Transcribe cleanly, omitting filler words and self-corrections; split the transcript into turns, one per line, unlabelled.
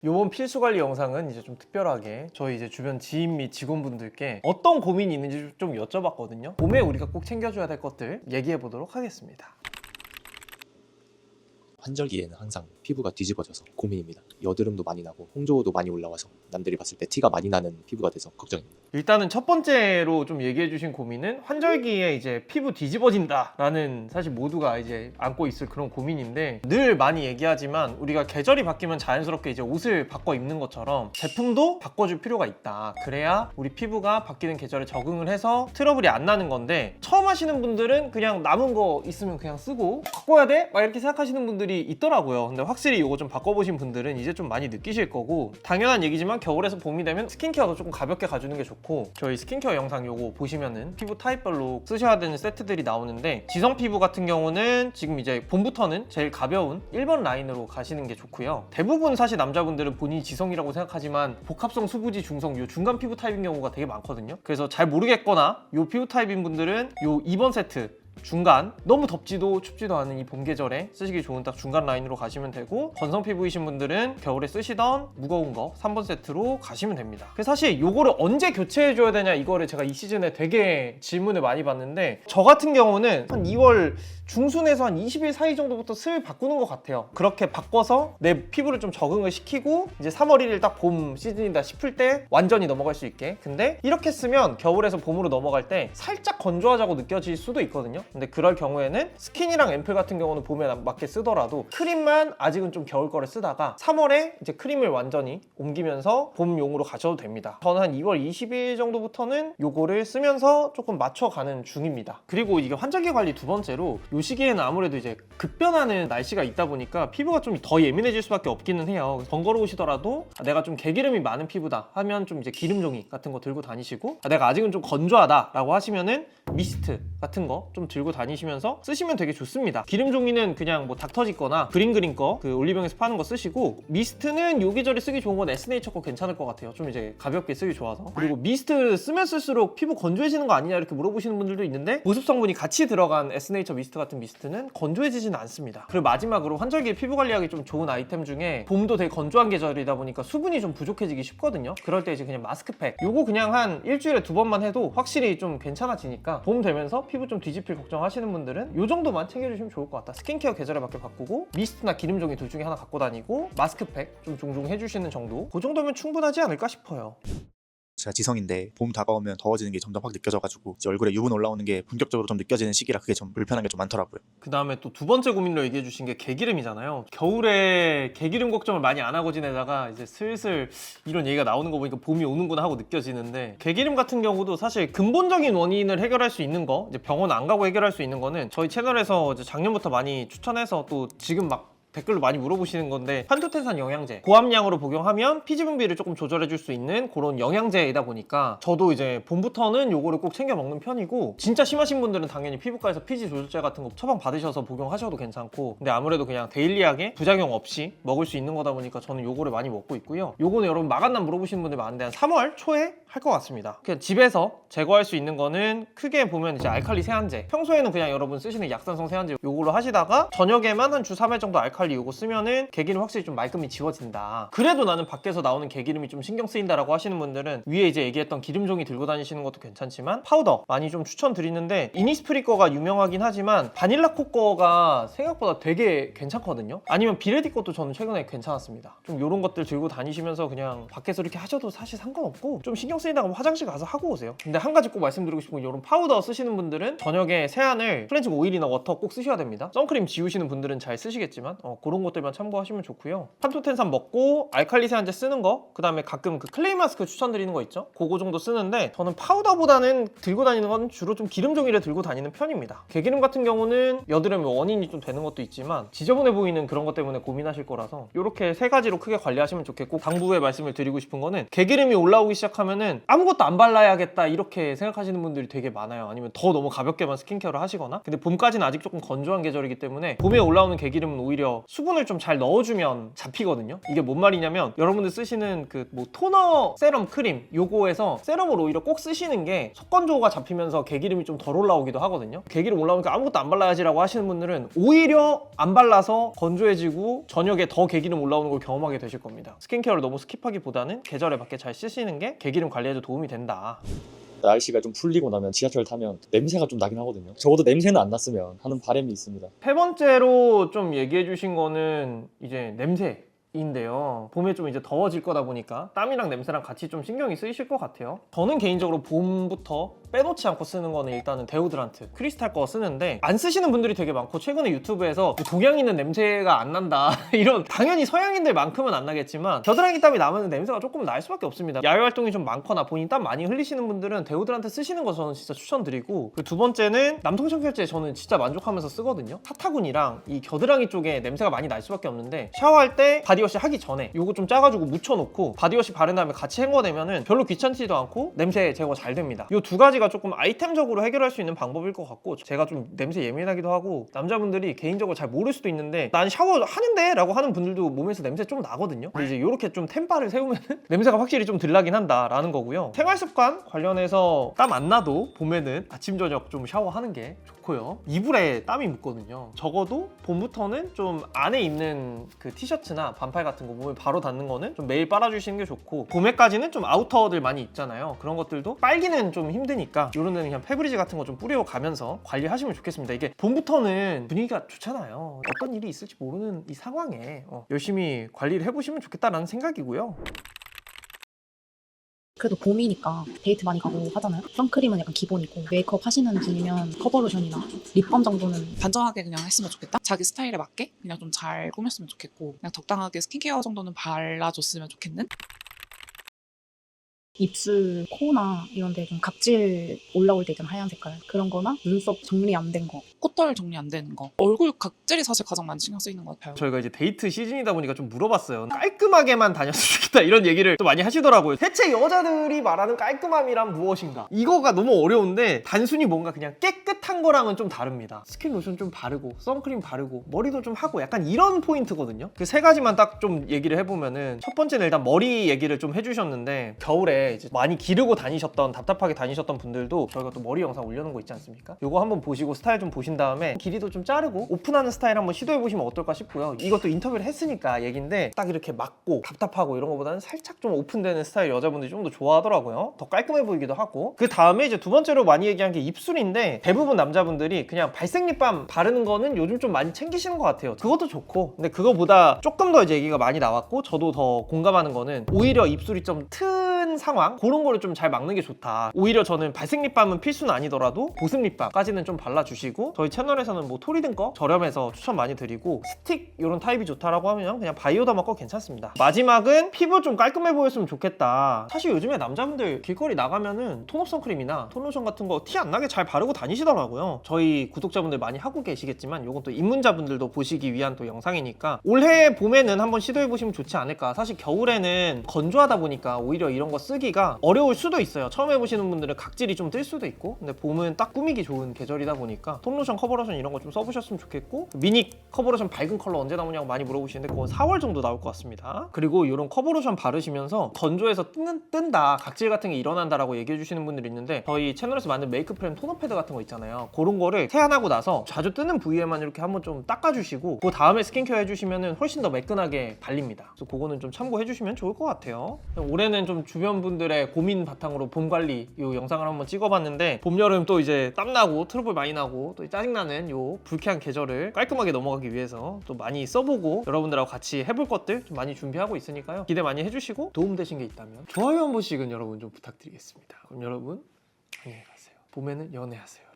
요번 필수 관리 영상은 이제 좀 특별하게 저희 이제 주변 지인 및 직원분들께 어떤 고민이 있는지 좀 여쭤봤거든요. 봄에 우리가 꼭 챙겨줘야 될 것들 얘기해 보도록 하겠습니다.
환절기에는 항상 피부가 뒤집어져서 고민입니다. 여드름도 많이 나고 홍조도 많이 올라와서 남들이 봤을 때 티가 많이 나는 피부가 돼서 걱정입니다.
일단은 첫 번째로 좀 얘기해 주신 고민은 환절기에 이제 피부 뒤집어진다 라는 사실 모두가 이제 안고 있을 그런 고민인데, 늘 많이 얘기하지만 우리가 계절이 바뀌면 자연스럽게 이제 옷을 바꿔 입는 것처럼 제품도 바꿔줄 필요가 있다. 그래야 우리 피부가 바뀌는 계절에 적응을 해서 트러블이 안 나는 건데, 처음 하시는 분들은 그냥 남은 거 있으면 그냥 쓰고 바꿔야 돼? 막 이렇게 생각하시는 분들이 있더라고요. 근데 확실히 이거 좀 바꿔보신 분들은 이제 좀 많이 느끼실 거고, 당연한 얘기지만 겨울에서 봄이 되면 스킨케어도 조금 가볍게 가주는 게 좋고, 저희 스킨케어 영상 요거 보시면은 피부 타입별로 쓰셔야 되는 세트들이 나오는데, 지성 피부 같은 경우는 지금 이제 봄부터는 제일 가벼운 1번 라인으로 가시는 게 좋고요. 대부분 사실 남자분들은 본인이 지성이라고 생각하지만 복합성 수부지 중성 요 중간 피부 타입인 경우가 되게 많거든요. 그래서 잘 모르겠거나 요 피부 타입인 분들은 요 2번 세트 중간, 너무 덥지도 춥지도 않은 이 봄 계절에 쓰시기 좋은 딱 중간 라인으로 가시면 되고, 건성 피부이신 분들은 겨울에 쓰시던 무거운 거 3번 세트로 가시면 됩니다. 그래서 사실 요거를 언제 교체해 줘야 되냐, 이거를 제가 이 시즌에 되게 질문을 많이 받는데, 저 같은 경우는 한 2월 중순에서 한 20일 사이 정도부터 슬 바꾸는 것 같아요. 그렇게 바꿔서 내 피부를 좀 적응을 시키고 이제 3월 1일 딱 봄 시즌이다 싶을 때 완전히 넘어갈 수 있게. 근데 이렇게 쓰면 겨울에서 봄으로 넘어갈 때 살짝 건조하자고 느껴질 수도 있거든요. 근데 그럴 경우에는 스킨이랑 앰플 같은 경우는 봄에 맞게 쓰더라도 크림만 아직은 좀 겨울 거를 쓰다가 3월에 이제 크림을 완전히 옮기면서 봄용으로 가셔도 됩니다. 저는 한 2월 20일 정도부터는 요거를 쓰면서 조금 맞춰가는 중입니다. 그리고 이게 환절기 관리 두 번째로, 요 시기에는 아무래도 이제 급변하는 날씨가 있다 보니까 피부가 좀 더 예민해질 수밖에 없기는 해요. 번거로우시더라도 내가 좀 개기름이 많은 피부다 하면 좀 이제 기름 종이 같은 거 들고 다니시고, 내가 아직은 좀 건조하다 라고 하시면은 미스트 같은 거 좀 들고 다니시면서 쓰시면 되게 좋습니다. 기름 종이는 그냥 뭐 닥터지거나 그린그린 거 그 올리브영에서 파는 거 쓰시고, 미스트는 요 계절에 쓰기 좋은 건 에스네이처 거 괜찮을 것 같아요. 좀 이제 가볍게 쓰기 좋아서. 그리고 미스트 쓰면 쓸수록 피부 건조해지는 거 아니냐 이렇게 물어보시는 분들도 있는데, 보습 성분이 같이 들어간 에스네이처 미스트 같은 미스트는 건조해지지는 않습니다. 그리고 마지막으로 환절기에 피부 관리하기 좀 좋은 아이템 중에, 봄도 되게 건조한 계절이다 보니까 수분이 좀 부족해지기 쉽거든요. 그럴 때 이제 그냥 마스크팩 요거 그냥 한 일주일에 2번만 해도 확실히 좀 괜찮아지니까, 봄 되면서 피부 좀 뒤집힐 걱정하시는 분들은 요 정도만 챙겨주시면 좋을 것 같다. 스킨케어 계절에 맞게 바꾸고, 미스트나 기름종이 둘 중에 하나 갖고 다니고, 마스크팩 좀 종종 해주시는 정도, 그 정도면 충분하지 않을까 싶어요.
제가 지성인데 봄 다가오면 더워지는 게 점점 확 느껴져가지고 이제 얼굴에 유분 올라오는 게 본격적으로 좀 느껴지는 시기라 그게 좀 불편한 게 좀 많더라고요.
그 다음에 또 두 번째 고민로 얘기해 주신 게 개기름이잖아요. 겨울에 개기름 걱정을 많이 안 하고 지내다가 이제 슬슬 이런 얘기가 나오는 거 보니까 봄이 오는구나 하고 느껴지는데, 개기름 같은 경우도 사실 근본적인 원인을 해결할 수 있는 거, 이제 병원 안 가고 해결할 수 있는 거는 저희 채널에서 이제 작년부터 많이 추천해서, 또 지금 막 댓글로 많이 물어보시는 건데, 판토텐산 영양제 고함량으로 복용하면 피지 분비를 조금 조절해 줄 수 있는 그런 영양제이다 보니까, 저도 이제 봄부터는 요거를 꼭 챙겨 먹는 편이고, 진짜 심하신 분들은 당연히 피부과에서 피지 조절제 같은 거 처방 받으셔서 복용하셔도 괜찮고, 근데 아무래도 그냥 데일리하게 부작용 없이 먹을 수 있는 거다 보니까 저는 요거를 많이 먹고 있고요. 요거는 여러분 마감난 물어보시는 분들 많은데 한 3월 초에 할 것 같습니다. 그냥 집에서 제거할 수 있는 거는 크게 보면 이제 알칼리 세안제, 평소에는 그냥 여러분 쓰시는 약산성 세안제 요걸로 하시다가 저녁에만 한 주 3회 정도 알칼리 요거 쓰면은 개기름 확실히 좀 말끔히 지워진다. 그래도 나는 밖에서 나오는 개기름이 좀 신경 쓰인다라고 하시는 분들은 위에 이제 얘기했던 기름종이 들고 다니시는 것도 괜찮지만, 파우더 많이 좀 추천드리는데, 이니스프리 거가 유명하긴 하지만 바닐라 코 거가 생각보다 되게 괜찮거든요. 아니면 비레디 것도 저는 최근에 괜찮았습니다. 좀 요런 것들 들고 다니시면서 그냥 밖에서 이렇게 하셔도 사실 상관없고, 좀 신경 쓰인다고 하면 화장실 가서 하고 오세요. 근데 한 가지 꼭 말씀드리고 싶은 건, 요런 파우더 쓰시는 분들은 저녁에 세안을 클렌징 오일이나 워터 꼭 쓰셔야 됩니다. 선크림 지우시는 분들은 잘 쓰시겠지만 그런 것들만 참고하시면 좋고요. 판토텐산 먹고 알칼리 세안제 쓰는 거, 그 다음에 가끔 그 클레이 마스크 추천드리는 거 있죠? 그거 정도 쓰는데, 저는 파우더보다는 들고 다니는 건 주로 좀 기름 종이를 들고 다니는 편입니다. 개기름 같은 경우는 여드름의 원인이 좀 되는 것도 있지만 지저분해 보이는 그런 것 때문에 고민하실 거라서 이렇게 세 가지로 크게 관리하시면 좋겠고, 당부의 말씀을 드리고 싶은 거는, 개기름이 올라오기 시작하면은 아무것도 안 발라야겠다 이렇게 생각하시는 분들이 되게 많아요. 아니면 더 너무 가볍게만 스킨케어를 하시거나. 근데 봄까지는 아직 조금 건조한 계절이기 때문에 봄에 올라오는 개기름은 오히려 오히려 수분을 좀 잘 넣어주면 잡히거든요. 이게 뭔 말이냐면 여러분들 쓰시는 그 뭐 토너 세럼 크림 요거에서 세럼을 오히려 꼭 쓰시는 게 속건조가 잡히면서 개기름이 좀 덜 올라오기도 하거든요. 개기름 올라오니까 아무것도 안 발라야지라고 하시는 분들은 오히려 안 발라서 건조해지고 저녁에 더 개기름 올라오는 걸 경험하게 되실 겁니다. 스킨케어를 너무 스킵하기보다는 계절에 맞게 잘 쓰시는 게 개기름 관리에도 도움이 된다.
날씨가 좀 풀리고 나면 지하철 타면 냄새가 좀 나긴 하거든요. 적어도 냄새는 안 났으면 하는 바람이 있습니다.
세 번째로 좀 얘기해 주신 거는 이제 냄새인데요. 봄에 좀 이제 더워질 거다 보니까 땀이랑 냄새랑 같이 좀 신경이 쓰이실 것 같아요. 저는 개인적으로 봄부터 빼놓지 않고 쓰는 거는 일단은 데오드란트 크리스탈 거 쓰는데 안 쓰시는 분들이 되게 많고 최근에 유튜브에서 동양인은 냄새가 안 난다 이런 당연히 서양인들만큼은 안 나겠지만 겨드랑이 땀이 나면 냄새가 조금 날 수밖에 없습니다. 야외 활동이 좀 많거나 본인 땀 많이 흘리시는 분들은 데오드란트 쓰시는 거 저는 진짜 추천드리고 두 번째는 남통청결제 저는 진짜 만족하면서 쓰거든요. 타타군이랑 이 겨드랑이 쪽에 냄새가 많이 날 수밖에 없는데 샤워할 때 바디워시 하기 전에 요거 좀 짜가지고 묻혀놓고 바디워시 바른 다음에 같이 헹궈내면은 별로 귀찮지도 않고 냄새 제거 잘 됩니다. 요 두 가지가 조금 아이템적으로 해결할 수 있는 방법일 것 같고 제가 좀 냄새 예민하기도 하고 남자분들이 개인적으로 잘 모를 수도 있는데 난 샤워 하는데 라고 하는 분들도 몸에서 냄새 좀 나거든요. 근데 이제 이렇게 좀 템바를 세우면 냄새가 확실히 좀 덜 나긴 한다 라는 거고요. 생활습관 관련해서 땀 안 나도 봄에는 아침 저녁 좀 샤워하는 게 좋고요. 이불에 땀이 묻거든요. 적어도 봄부터는 좀 안에 입는 그 티셔츠나 반팔 같은 거 몸에 바로 닿는 거는 좀 매일 빨아주시는 게 좋고 봄에까지는 좀 아우터들 많이 입잖아요. 그런 것들도 빨기는 좀 힘드니까 이런 데는 그냥 페브리즈 같은 거 좀 뿌려가면서 관리하시면 좋겠습니다. 이게 봄부터는 분위기가 좋잖아요. 어떤 일이 있을지 모르는 이 상황에 열심히 관리를 해보시면 좋겠다라는 생각이고요.
그래도 봄이니까 데이트 많이 가고 하잖아요. 선크림은 약간 기본이고 메이크업 하시는 분이면 커버로션이나 립밤 정도는
단정하게 그냥 했으면 좋겠다. 자기 스타일에 맞게 그냥 좀 잘 꾸몄으면 좋겠고 그냥 적당하게 스킨케어 정도는 발라줬으면 좋겠는?
입술, 코나 이런 데 좀 각질 올라올 때 있잖아, 하얀 색깔. 그런 거나 눈썹 정리 안 된 거.
콧털 정리 안 되는 거. 얼굴 각질이 사실 가장 많이 신경 쓰이는 것 같아요.
저희가 이제 데이트 시즌이다 보니까 좀 물어봤어요. 깔끔하게만 다녔으면 좋겠다 이런 얘기를 또 많이 하시더라고요. 대체 여자들이 말하는 깔끔함이란 무엇인가? 이거가 너무 어려운데 단순히 뭔가 그냥 깨끗한 거랑은 좀 다릅니다. 스킨 로션 좀 바르고 선크림 바르고 머리도 좀 하고 약간 이런 포인트거든요. 그 세 가지만 딱 좀 얘기를 해보면은 첫 번째는 일단 머리 얘기를 좀 해주셨는데 겨울에 이제 많이 기르고 다니셨던 답답하게 다니셨던 분들도 저희가 또 머리 영상 올려놓은 거 있지 않습니까? 요거 한번 보시고 스타일 좀 보신 다음에 길이도 좀 자르고 오픈하는 스타일 한번 시도해보시면 어떨까 싶고요. 이것도 인터뷰를 했으니까 얘긴데 딱 이렇게 막고 답답하고 이런 거보다는 살짝 좀 오픈되는 스타일 여자분들이 좀 더 좋아하더라고요. 더 깔끔해 보이기도 하고. 그 다음에 이제 두 번째로 많이 얘기한 게 입술인데 대부분 남자분들이 그냥 발색 립밤 바르는 거는 요즘 좀 많이 챙기시는 것 같아요. 그것도 좋고 근데 그거보다 조금 더 이제 얘기가 많이 나왔고 저도 더 공감하는 거는 오히려 입술이 좀 튼 상황 그런 거를 좀 잘 막는 게 좋다. 오히려 저는 발색 립밤은 필수는 아니더라도 보습 립밤까지는 좀 발라주시고 저희 채널에서는 뭐 토리든 거 저렴해서 추천 많이 드리고 스틱 이런 타입이 좋다라고 하면 그냥 바이오더마 거 괜찮습니다. 마지막은 피부 좀 깔끔해 보였으면 좋겠다. 사실 요즘에 남자분들 길거리 나가면은 톤업 선크림이나 톤로션 같은 거 티 안 나게 잘 바르고 다니시더라고요. 저희 구독자분들 많이 하고 계시겠지만 요건 또 입문자분들도 보시기 위한 또 영상이니까 올해 봄에는 한번 시도해 보시면 좋지 않을까. 사실 겨울에는 건조하다 보니까 오히려 이런 거 쓰기가 어려울 수도 있어요. 처음 해보시는 분들은 각질이 좀 뜰 수도 있고 근데 봄은 딱 꾸미기 좋은 계절이다 보니까 톤로션, 커버로션 이런 거 좀 써보셨으면 좋겠고 미니 커버로션 밝은 컬러 언제 나오냐고 많이 물어보시는데 그건 4월 정도 나올 것 같습니다. 그리고 이런 커버로션 바르시면서 건조해서 뜬다, 각질 같은 게 일어난다라고 얘기해 주시는 분들이 있는데 저희 채널에서 만든 메이크 프레임 토너 패드 같은 거 있잖아요. 그런 거를 세안하고 나서 자주 뜨는 부위에만 이렇게 한번 좀 닦아주시고 그 다음에 스킨케어 해주시면 훨씬 더 매끈하게 발립니다. 그래서 그거는 좀 참고해 주시면 좋을 것 같아요. 올해는 좀 주변 분들의 고민 바탕으로 봄 관리 이 영상을 한번 찍어봤는데 봄, 여름 또 이제 땀나고 트러블 많이 나고 또 짜증나는 요 불쾌한 계절을 깔끔하게 넘어가기 위해서 또 많이 써보고 여러분들하고 같이 해볼 것들 좀 많이 준비하고 있으니까요. 기대 많이 해주시고 도움되신 게 있다면 좋아요 한 번씩은 여러분 좀 부탁드리겠습니다. 그럼 여러분 안녕히 가세요. 봄에는 연애하세요.